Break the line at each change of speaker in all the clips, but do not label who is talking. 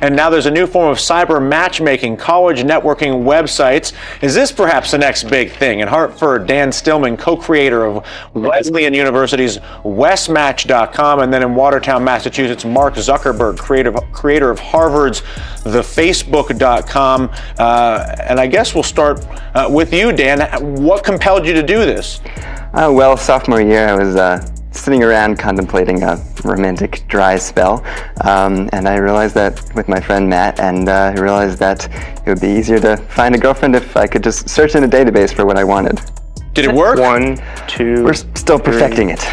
And now there's a new form of cyber matchmaking, college networking websites. Is this perhaps the next big thing? In Hartford, Dan Stillman, co-creator of Wesleyan University's WestMatch.com, and then in Watertown, Massachusetts, Mark Zuckerberg, creator of Harvard's TheFacebook.com. And I guess we'll start with you, Dan. What compelled you to do this?
Well, sophomore year, I was sitting around contemplating a romantic dry spell, and I realized that with my friend Matt, and I realized that it would be easier to find a girlfriend if I could just search in a database for what I wanted.
Did it work?
1, 2,
We're still perfecting it.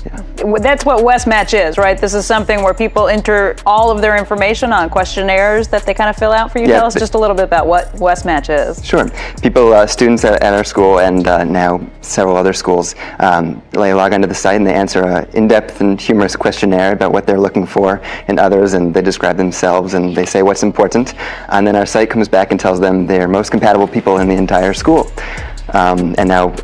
Yeah.
That's what WestMatch is, right? This is something where people enter all of their information on questionnaires that they kind of fill out for you.
Yeah,
Tell us just a little bit about what WestMatch is.
Sure. People, students at our school and now several other schools, they log onto the site and they answer an in-depth and humorous questionnaire about what they're looking for in others, and they describe themselves and they say what's important. And then our site comes back and tells them they're most compatible people in the entire school. And now,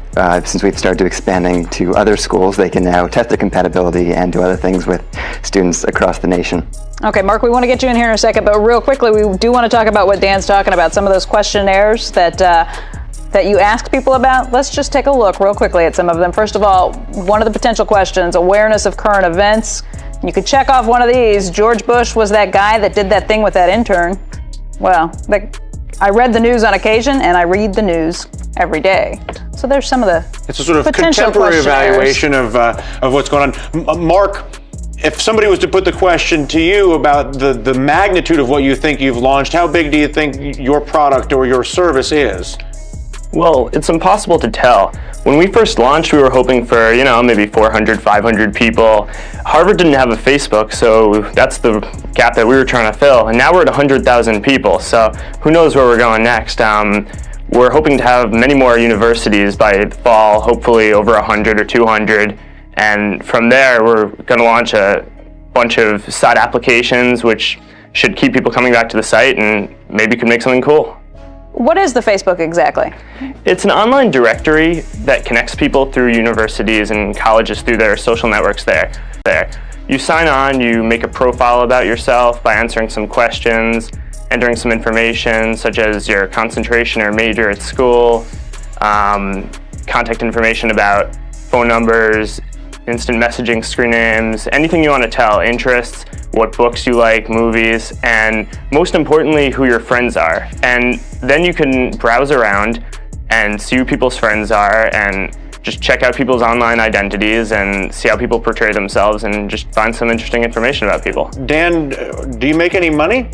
since we've started expanding to other schools, they can now test the compatibility and do other things with students across the nation.
Okay, Mark, we want to get you in here in a second, but real quickly, we do want to talk about what Dan's talking about, some of those questionnaires that you ask people about. Let's just take a look real quickly at some of them. First of all, one of the potential questions, awareness of current events. You could check off one of these. George Bush was that guy that did that thing with that intern. Well, I read the news on occasion, and I read the news every day. So there's some of the
It's a sort of contemporary evaluation of what's going on. Mark, if somebody was to put the question to you about the magnitude of what you think you've launched, how big do you think your product or your service is?
Well, it's impossible to tell. When we first launched, we were hoping for, maybe 400, 500 people. Harvard didn't have a Facebook, so that's the gap that we were trying to fill. And now we're at 100,000 people, so who knows where we're going next. We're hoping to have many more universities by the fall, hopefully over 100 or 200. And from there, we're going to launch a bunch of side applications, which should keep people coming back to the site and maybe could make something cool.
What is the Facebook exactly?
It's an online directory that connects people through universities and colleges through their social networks there. You sign on, you make a profile about yourself by answering some questions, entering some information such as your concentration or major at school, contact information about phone numbers, instant messaging screen names, anything you want to tell, interests, what books you like, movies, and most importantly, who your friends are. And then you can browse around and see who people's friends are and just check out people's online identities and see how people portray themselves and just find some interesting information about people.
Dan, do you make any money?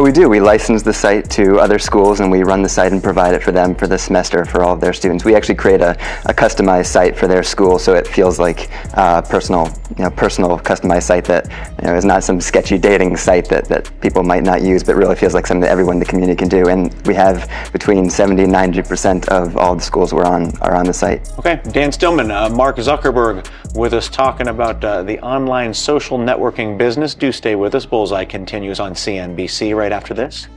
We do. We license the site to other schools and we run the site and provide it for them for the semester for all of their students. We actually create a customized site for their school so it feels like a personal customized site that is not some sketchy dating site that people might not use, but really feels like something that everyone in the community can do. And we have between 70 and 90% of all the schools are on the site.
Okay, Dan Stillman, Mark Zuckerberg with us talking about the online social networking business. Do stay with us. Bullseye continues on CNBC right after this.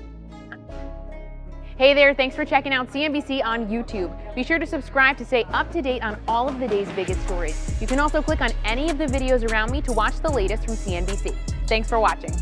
Hey there, thanks for checking out CNBC on YouTube. Be sure to subscribe to stay up to date on all of the day's biggest stories. You can also click on any of the videos around me to watch the latest from CNBC. Thanks for watching.